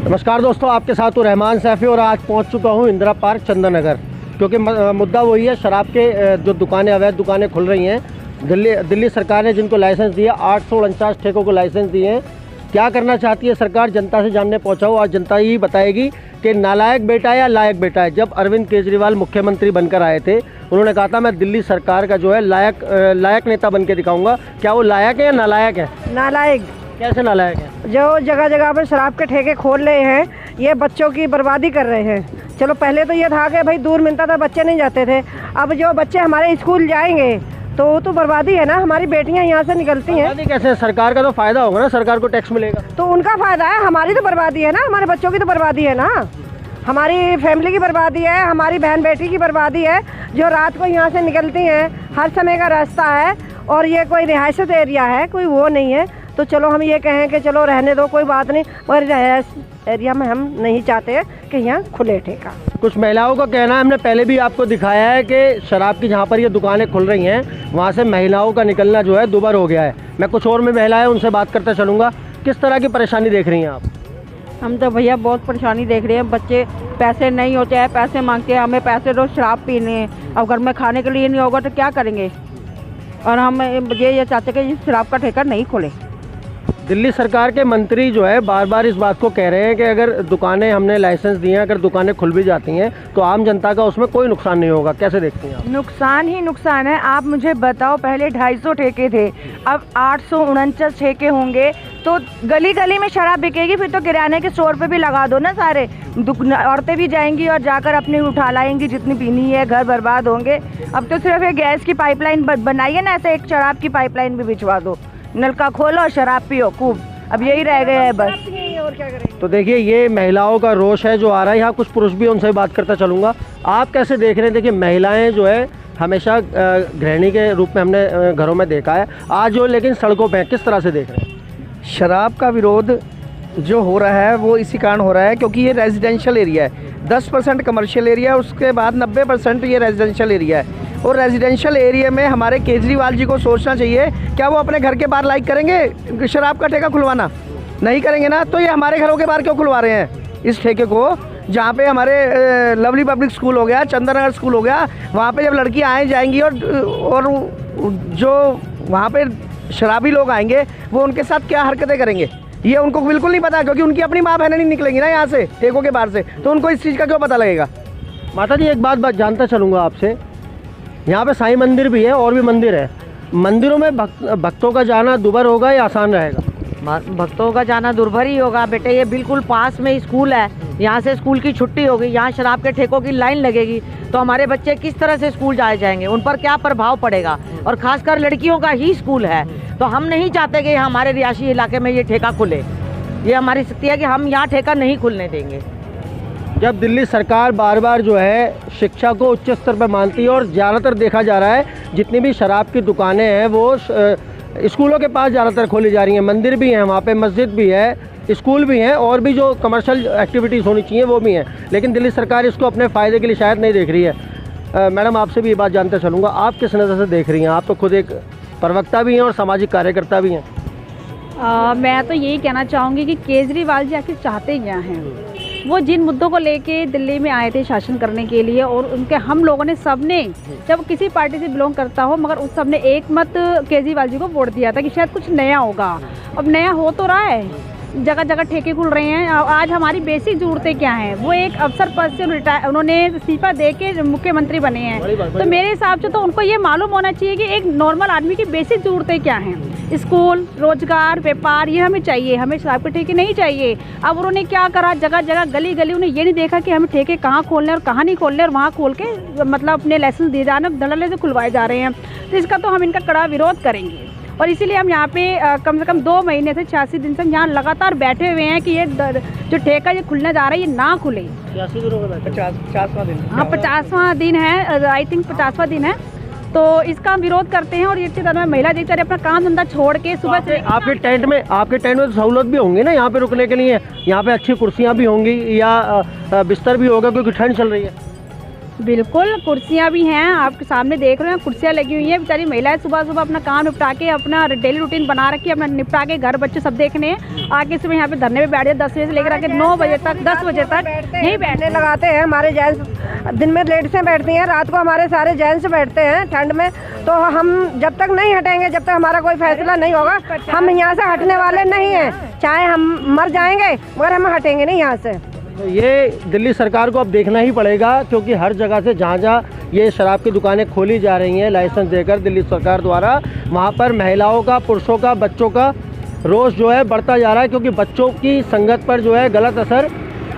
नमस्कार दोस्तों, आपके साथ हूँ रहमान सैफ़ी और आज पहुँच चुका हूँ इंदिरा पार्क चंदन नगर, क्योंकि मुद्दा वही है, शराब के जो दुकानें, अवैध दुकानें खुल रही हैं। दिल्ली सरकार ने जिनको लाइसेंस दिया, 849 ठेकों को लाइसेंस दिए हैं। क्या करना चाहती है सरकार, जनता से जानने पहुँचा हूँ। आज जनता ही बताएगी कि नालायक बेटा है या लायक बेटा है। जब अरविंद केजरीवाल मुख्यमंत्री बनकर आए थे, उन्होंने कहा था मैं दिल्ली सरकार का जो है लायक नेता बन के दिखाऊँगा। क्या वो लायक है या नालायक है? नालायक। कैसे नालायक है? जो जगह जगह पर शराब के ठेके खोल रहे हैं, ये बच्चों की बर्बादी कर रहे हैं। चलो पहले तो ये था कि भाई दूर मिलता था, बच्चे नहीं जाते थे। अब जो बच्चे हमारे स्कूल जाएंगे तो बर्बादी है ना, हमारी बेटियां यहाँ से निकलती हैं। बर्बादी कैसे? सरकार का तो फायदा होगा ना, सरकार को टैक्स मिलेगा तो उनका फायदा है, हमारी तो बर्बादी है ना, हमारे बच्चों की तो बर्बादी है ना, हमारी फैमिली की बर्बादी है, हमारी बहन बेटी की बर्बादी है जो रात को यहाँ से निकलती हैं। हर समय का रास्ता है और ये कोई रिहायशी एरिया है, कोई वो नहीं है। तो चलो हम ये कहें कि चलो रहने दो, कोई बात नहीं, और रिहायश एरिया में हम नहीं चाहते कि यहाँ खुले ठेका। कुछ महिलाओं का कहना है, हमने पहले भी आपको दिखाया है कि शराब की जहाँ पर ये दुकानें खुल रही हैं, वहाँ से महिलाओं का निकलना जो है दुभर हो गया है। मैं कुछ और में महिलाएं, उनसे बात करते चलूँगा। किस तरह की परेशानी देख रही हैं आप? हम तो भैया बहुत परेशानी देख रहे हैं। बच्चे पैसे नहीं होते हैं, पैसे मांगते हैं, हमें पैसे दो, शराब पीने हैं। अब घर में खाने के लिए नहीं होगा तो क्या करेंगे? और हम ये चाहते कि शराब का ठेका नहीं खुले। दिल्ली सरकार के मंत्री जो है बार बार इस बात को कह रहे हैं कि अगर दुकानें हमने लाइसेंस दिए हैं, अगर दुकानें खुल भी जाती हैं तो आम जनता का उसमें कोई नुकसान नहीं होगा। कैसे देखती हैं आप? नुकसान ही नुकसान है। आप मुझे बताओ, पहले 250 ठेके थे, अब 849 ठेके होंगे तो गली गली में शराब बिकेगी। फिर तो किराने के स्टोर पे भी लगा दो ना, सारे औरतें भी जाएंगी और जाकर अपनी उठा लाएंगी जितनी पीनी है, घर बर्बाद होंगे। अब तो सिर्फ एक गैस की पाइपलाइन बनाइए ना, ऐसे एक शराब की पाइपलाइन भी बिछवा दो, नलका खोलो और शराब पियो खूब। अब यही रह गया है बस। और क्या करें? तो देखिए, ये महिलाओं का रोष है जो आ रहा है। यहाँ कुछ पुरुष भी, उनसे बात करता चलूँगा। आप कैसे देख रहे हैं? देखिए, महिलाएं जो है हमेशा गृहिणी के रूप में हमने घरों में देखा है, आज जो लेकिन सड़कों पे किस तरह से देख रहे हैं? शराब का विरोध जो हो रहा है वो इसी कारण हो रहा है क्योंकि ये रेजिडेंशियल एरिया है। 10% कमर्शियल एरिया है, उसके बाद 90% ये रेजिडेंशियल एरिया है। और रेजिडेंशियल एरिया में हमारे केजरीवाल जी को सोचना चाहिए, क्या वो अपने घर के बाहर लाइक करेंगे शराब का ठेका खुलवाना? नहीं करेंगे ना, तो ये हमारे घरों के बाहर क्यों खुलवा रहे हैं इस ठेके को? जहाँ पे हमारे लवली पब्लिक स्कूल हो गया, चंदन नगर स्कूल हो गया, वहाँ पे जब लड़कियाँ आए जाएंगी और जो वहाँ पे शराबी लोग आएंगे वो उनके साथ क्या हरकतें करेंगे, ये उनको बिल्कुल नहीं पता, क्योंकि उनकी अपनी माँ बहनें नहीं निकलेंगी ना यहाँ से ठेकों के बाहर से, तो उनको इस चीज़ का क्यों पता लगेगा? माता जी, एक बात जानता चलूँगा आपसे। यहाँ पे साईं मंदिर भी है और भी मंदिर है, मंदिरों में भक्तों का जाना दुभर होगा या आसान रहेगा? भक्तों का जाना दुर्भर ही होगा बेटे। ये बिल्कुल पास में स्कूल है, यहाँ से स्कूल की छुट्टी होगी, यहाँ शराब के ठेकों की लाइन लगेगी तो हमारे बच्चे किस तरह से स्कूल जाएंगे? उन पर क्या प्रभाव पड़ेगा? और खासकर लड़कियों का ही स्कूल है, तो हम नहीं चाहते कि हमारे रिहायशी इलाके में ये ठेका खुले। ये हमारी स्थिति है कि हम यहाँ ठेका नहीं खुलने देंगे। जब दिल्ली सरकार बार बार जो है शिक्षा को उच्च स्तर पर मानती है और ज़्यादातर देखा जा रहा है जितनी भी शराब की दुकानें हैं वो स्कूलों के पास ज़्यादातर खोली जा रही हैं, मंदिर भी हैं वहाँ पे, मस्जिद भी है, स्कूल भी हैं और भी जो कमर्शियल एक्टिविटीज़ होनी चाहिए वो भी हैं, लेकिन दिल्ली सरकार इसको अपने फ़ायदे के लिए शायद नहीं देख रही है। मैडम, आपसे भी ये बात जानते चलूँगा, आप किस नज़र से देख रही हैं? आप तो खुद एक प्रवक्ता भी हैं और सामाजिक कार्यकर्ता भी हैं। मैं तो यही कहना चाहूँगी कि केजरीवाल जी आखिर चाहते क्या हैं? वो जिन मुद्दों को लेके दिल्ली में आए थे शासन करने के लिए, और उनके हम लोगों ने सबने, जब किसी पार्टी से बिलोंग करता हो, मगर उस सबने एक मत केजरीवाल जी को वोट दिया था कि शायद कुछ नया होगा। अब नया हो तो रहा है, जगह जगह ठेके खुल रहे हैं। आज हमारी बेसिक ज़रूरतें क्या हैं? वो एक अफसर पद से उन्होंने इस्तीफा दे के मुख्यमंत्री बने हैं, तो मेरे हिसाब से तो उनको ये मालूम होना चाहिए कि एक नॉर्मल आदमी की बेसिक ज़रूरतें क्या हैं। स्कूल, रोजगार, व्यापार, ये हमें चाहिए, हमें शराब के ठेके नहीं चाहिए। अब उन्होंने क्या करा, जगह जगह गली गली उन्हें ये नहीं देखा कि हमें ठेके कहाँ खोलने और कहाँ नहीं खोलने, और वहाँ खोल के मतलब अपने लाइसेंस दिए जा रहे हैं, धड़ल्ले से खुलवाए जा रहे हैं। तो इसका तो हम इनका कड़ा विरोध करेंगे और इसीलिए हम यहाँ पे कम से कम 2 महीने से 86 दिन से यहाँ लगातार बैठे हुए हैं कि ये जो ठेका ये खुलने जा रहा है ये ना खुले। 86 दिनों में 50वां दिन। हाँ, 50वां दिन है, आई थिंक 50वां दिन है। तो इसका हम विरोध करते हैं और इसी तरह महिला अधिकारी अपना काम धंधा छोड़ के सुबह से आपके टेंट में तो सहूलत भी होंगी ना यहाँ पे रुकने के लिए? यहाँ पे अच्छी कुर्सियाँ भी होंगी या बिस्तर भी होगा क्योंकि ठंड चल रही है? बिल्कुल, कुर्सियाँ भी हैं, आपके सामने देख रहे हैं, कुर्सियाँ लगी हुई हैं। बेचारी महिलाएं सुबह सुबह अपना काम निपटा के, अपना डेली रूटीन बना रखी है, अपना निपटा के घर बच्चे सब देखने आके सुबह यहाँ पे धरने पे बैठ जाए। 10 बजे से लेकर आके 9 बजे तक, 10 बजे तक यहीं बैठने लगाते हैं। हमारे जेंट्स दिन में लेट से बैठती हैं, रात को हमारे सारे जेंट्स बैठते हैं ठंड में। तो हम जब तक नहीं हटेंगे, जब तक हमारा कोई फैसला नहीं होगा, हम यहाँ से हटने वाले नहीं हैं। चाहे हम मर जाएंगे मगर हम हटेंगे नहीं यहाँ से। तो ये दिल्ली सरकार को अब देखना ही पड़ेगा, क्योंकि हर जगह से जहाँ जहाँ ये शराब की दुकानें खोली जा रही हैं लाइसेंस देकर दिल्ली सरकार द्वारा, वहाँ पर महिलाओं का, पुरुषों का, बच्चों का रोष जो है बढ़ता जा रहा है, क्योंकि बच्चों की संगत पर जो है गलत असर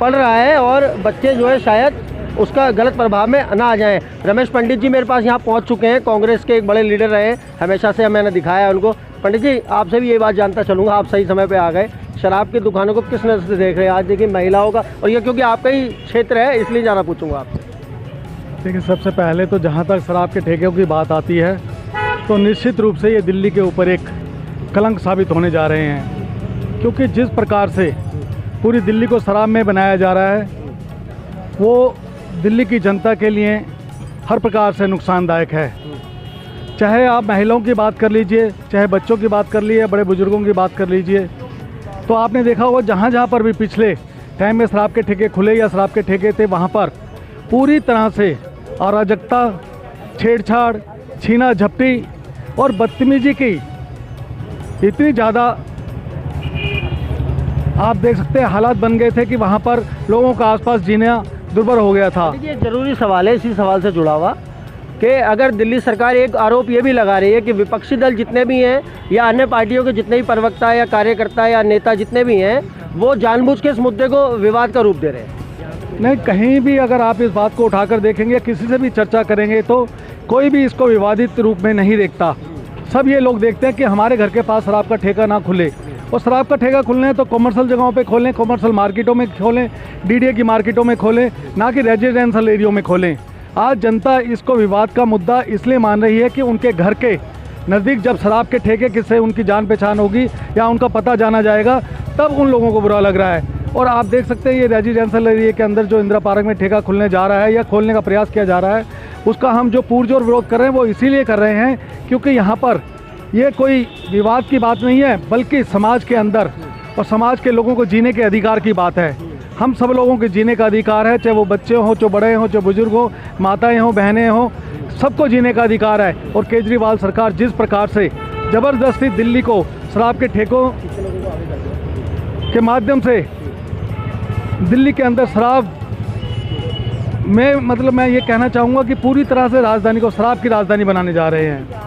पड़ रहा है और बच्चे जो है शायद उसका गलत प्रभाव में ना आ जाएं। रमेश पंडित जी मेरे पास यहाँ पहुँच चुके हैं, कांग्रेस के एक बड़े लीडर रहे, हमेशा से मैंने दिखाया है उनको। पंडित जी, आपसे भी ये बात जानता चलूँगा, आप सही समय पे आ गए। शराब की दुकानों को किस नज़र से देख रहे हैं आज? देखिए महिलाओं का, और ये क्योंकि आपका ही क्षेत्र है इसलिए जाना पूछूंगा आपसे। देखिए, सबसे पहले तो जहाँ तक शराब के ठेकों की बात आती है तो निश्चित रूप से ये दिल्ली के ऊपर एक कलंक साबित होने जा रहे हैं, क्योंकि जिस प्रकार से पूरी दिल्ली को शराब में बनाया जा रहा है वो दिल्ली की जनता के लिए हर प्रकार से नुकसानदायक है। चाहे आप महिलाओं की बात कर लीजिए, चाहे बच्चों की बात कर लीजिए, बड़े बुजुर्गों की बात कर लीजिए, तो आपने देखा होगा जहाँ जहाँ पर भी पिछले टाइम में शराब के ठेके खुले या शराब के ठेके थे, वहाँ पर पूरी तरह से अराजकता, छेड़छाड़, छीना झपटी और बदतमीजी की इतनी ज़्यादा आप देख सकते हैं हालात बन गए थे कि वहाँ पर लोगों का आसपास जीना दुर्भर हो गया था। ये जरूरी सवाल है, इसी सवाल से जुड़ा हुआ कि अगर दिल्ली सरकार एक आरोप ये भी लगा रही है कि विपक्षी दल जितने भी हैं या अन्य पार्टियों के जितने भी प्रवक्ता या कार्यकर्ता या नेता जितने भी हैं, वो जानबूझ के इस मुद्दे को विवाद का रूप दे रहे हैं। नहीं, कहीं भी अगर आप इस बात को उठाकर देखेंगे, किसी से भी चर्चा करेंगे तो कोई भी इसको विवादित रूप में नहीं देखता। सब ये लोग देखते हैं कि हमारे घर के पास शराब का ठेका ना खुले, और शराब का ठेका खुलने है तो कॉमर्शियल जगहों पे खोलें, कॉमर्शियल मार्केटों में खोलें, डीडीए की मार्केटों में खोलें, ना कि रेजिडेंशियल एरियो में खोलें। आज जनता इसको विवाद का मुद्दा इसलिए मान रही है कि उनके घर के नज़दीक जब शराब के ठेके किससे उनकी जान पहचान होगी या उनका पता जाना जाएगा, तब उन लोगों को बुरा लग रहा है। और आप देख सकते हैं ये रेजिडेंशियल एरिया के अंदर जो इंदिरा पार्क में ठेका खुलने जा रहा है या खोलने का प्रयास किया जा रहा है, उसका हम जो पुरजोर विरोध कर रहे हैं वो इसीलिए कर रहे हैं क्योंकि यहाँ पर ये कोई विवाद की बात नहीं है, बल्कि समाज के अंदर और समाज के लोगों को जीने के अधिकार की बात है। हम सब लोगों के जीने का अधिकार है, चाहे वो बच्चे हों, चाहे बड़े हों, चाहे बुजुर्ग हों, माताएं हों, बहनें हों, सबको जीने का अधिकार है। और केजरीवाल सरकार जिस प्रकार से ज़बरदस्ती दिल्ली को शराब के ठेकों के माध्यम से दिल्ली के अंदर शराब में, मतलब मैं ये कहना चाहूँगा कि पूरी तरह से राजधानी को शराब की राजधानी बनाने जा रहे हैं।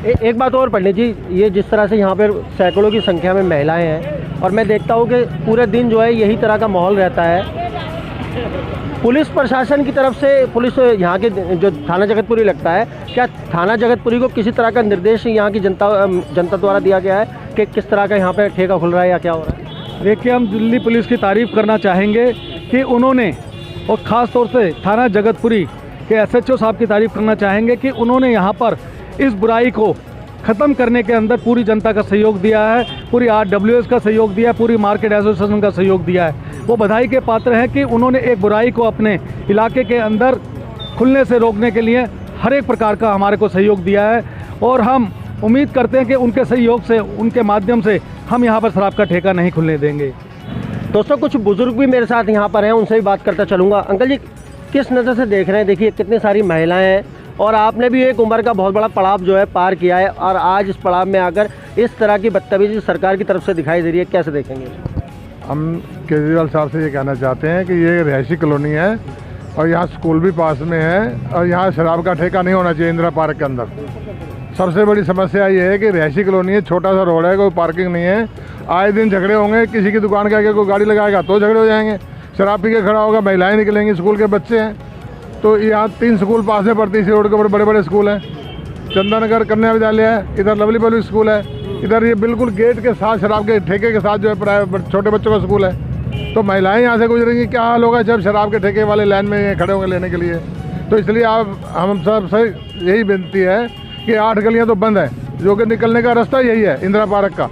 एक बात और पंडित जी, ये जिस तरह से यहाँ पर सैकड़ों की संख्या में महिलाएं हैं और मैं देखता हूँ कि पूरे दिन जो है यही तरह का माहौल रहता है, पुलिस प्रशासन की तरफ से, पुलिस यहाँ के जो थाना जगतपुरी लगता है, क्या थाना जगतपुरी को किसी तरह का निर्देश यहाँ की जनता द्वारा दिया गया है कि किस तरह का यहाँ पर ठेका खुल रहा है या क्या हो रहा है? देखिए, हम दिल्ली पुलिस की तारीफ़ करना चाहेंगे कि उन्होंने, और ख़ास तौर से थाना जगतपुरी के SHO साहब की तारीफ़ करना चाहेंगे कि उन्होंने यहाँ पर इस बुराई को ख़त्म करने के अंदर पूरी जनता का सहयोग दिया है, पूरी RWS का सहयोग दिया है, पूरी मार्केट एसोसिएशन का सहयोग दिया है। वो बधाई के पात्र हैं कि उन्होंने एक बुराई को अपने इलाके के अंदर खुलने से रोकने के लिए हर एक प्रकार का हमारे को सहयोग दिया है, और हम उम्मीद करते हैं कि उनके सहयोग से, उनके माध्यम से हम यहाँ पर शराब का ठेका नहीं खुलने देंगे। दोस्तों, कुछ बुजुर्ग भी मेरे साथ यहाँ पर हैं, उनसे भी बात करता चलूँगा। अंकल जी, किस नज़र से देख रहे हैं? देखिए कितनी सारी महिलाएं हैं और आपने भी एक उम्र का बहुत बड़ा पड़ाव जो है पार किया है, और आज इस पड़ाव में आकर इस तरह की बदतमीजी सरकार की तरफ से दिखाई दे रही है, कैसे देखेंगे? हम केजरीवाल साहब से ये कहना चाहते हैं कि ये रिहायशी कॉलोनी है और यहाँ स्कूल भी पास में है, और यहाँ शराब का ठेका नहीं होना चाहिए इंदिरा पार्क के अंदर। सबसे बड़ी समस्या ये है कि रिहायशी कॉलोनी है, छोटा सा रोड है, कोई पार्किंग नहीं है, आए दिन झगड़े होंगे, किसी की दुकान के आगे कोई गाड़ी लगाएगा तो झगड़े हो जाएंगे, शराब पी के खड़ा होगा, महिलाएं निकलेंगी, स्कूल के बच्चे हैं। तो यहाँ 3 स्कूल पास में पड़ती है, इसी रोड के ऊपर बड़े बड़े स्कूल हैं, चंदनगर कन्या विद्यालय है, इधर लवली पब्लिक स्कूल है, इधर ये बिल्कुल गेट के साथ शराब के ठेके के साथ जो है छोटे बच्चों का स्कूल है। तो महिलाएं यहाँ से गुजरेंगी, क्या हाल होगा जब शराब के ठेके वाले लाइन में खड़े होंगे लेने के लिए। तो इसलिए हम सब से यही विनती है कि 8 गलियाँ तो बंद है, जो कि निकलने का रास्ता यही है इंदिरा पार्क का,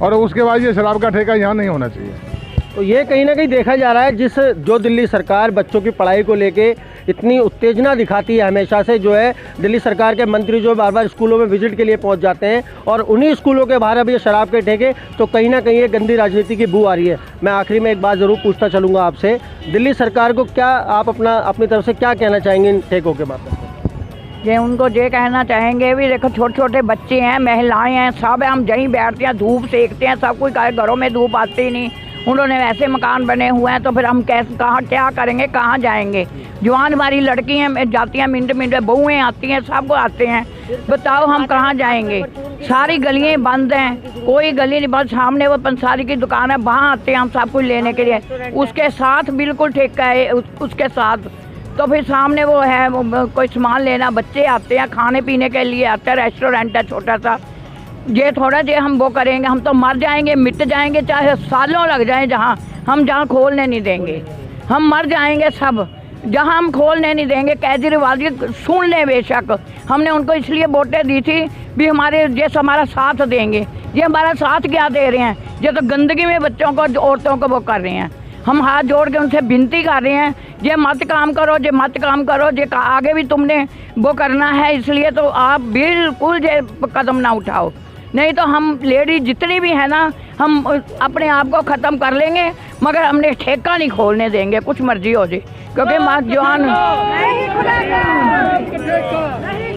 और उसके बाद ये शराब का ठेका यहाँ नहीं होना चाहिए। तो ये कहीं ना कहीं देखा जा रहा है जो दिल्ली सरकार बच्चों की पढ़ाई को लेके इतनी उत्तेजना दिखाती है हमेशा से, जो है दिल्ली सरकार के मंत्री जो बार बार स्कूलों में विजिट के लिए पहुंच जाते हैं और उन्हीं स्कूलों के बाहर अब ये शराब के ठेके, तो कहीं ना कहीं ये गंदी राजनीति की बू आ रही है। मैं आखिरी में एक बात ज़रूर पूछता चलूँगा आपसे, दिल्ली सरकार को क्या आप अपनी तरफ से क्या कहना चाहेंगे इन ठेकों के बारे में? ये उनको ये कहना चाहेंगे भी देखो छोटे छोटे बच्चे हैं, महिलाएं हैं, सब हम यहीं बैठते हैं, धूप सेकते हैं, सब कोई घरों में धूप आती ही नहीं। उन्होंने ऐसे मकान बने हुए हैं तो फिर हम कैसे कहाँ क्या करेंगे, कहाँ जाएंगे? जवान हमारी लड़की हैं जाती हैं, मिनट मिनट बहुएँ आती हैं, सब आते हैं, बताओ हम कहाँ जाएंगे? सारी गलियाँ बंद हैं, कोई गली नहीं बंद। सामने वो पंसारी की दुकान है, वहाँ आते हैं हम सब कुछ लेने के लिए, उसके साथ बिल्कुल ठेका है उसके साथ। तो फिर सामने वो है कोई सामान लेना, बच्चे आते हैं, खाने पीने के लिए आते हैं, रेस्टोरेंट है छोटा सा। ये थोड़ा जे हम वो करेंगे, हम तो मर जाएंगे, मिट जाएंगे, चाहे सालों लग जाएं, जहाँ खोलने नहीं देंगे, हम मर जाएंगे सब। जहाँ हम खोलने नहीं देंगे, केजरीवाल जी सुन लें बेशक, हमने उनको इसलिए वोटें दी थी भी हमारा साथ देंगे। ये हमारा साथ क्या दे रहे हैं? ये तो गंदगी में बच्चों को, औरतों को वो कर रहे हैं। हम हाथ जोड़ के उनसे विनती कर रहे हैं, ये मत काम करो, ये मत काम करो, ये आगे भी तुमने वो करना है, इसलिए तो आप बिल्कुल ये कदम ना उठाओ, नहीं तो हम लेडीज जितनी भी है ना, हम अपने आप को ख़त्म कर लेंगे, मगर हमने ठेका नहीं खोलने देंगे, कुछ मर्जी हो जाए, क्योंकि जवान।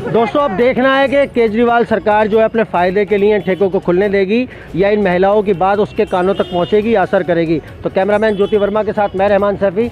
दोस्तों अब देखना है कि केजरीवाल सरकार जो है अपने फ़ायदे के लिए ठेकों को खुलने देगी या इन महिलाओं की बात उसके कानों तक पहुंचेगी या असर करेगी। तो कैमरामैन ज्योति वर्मा के साथ मैं रहमान सैफी।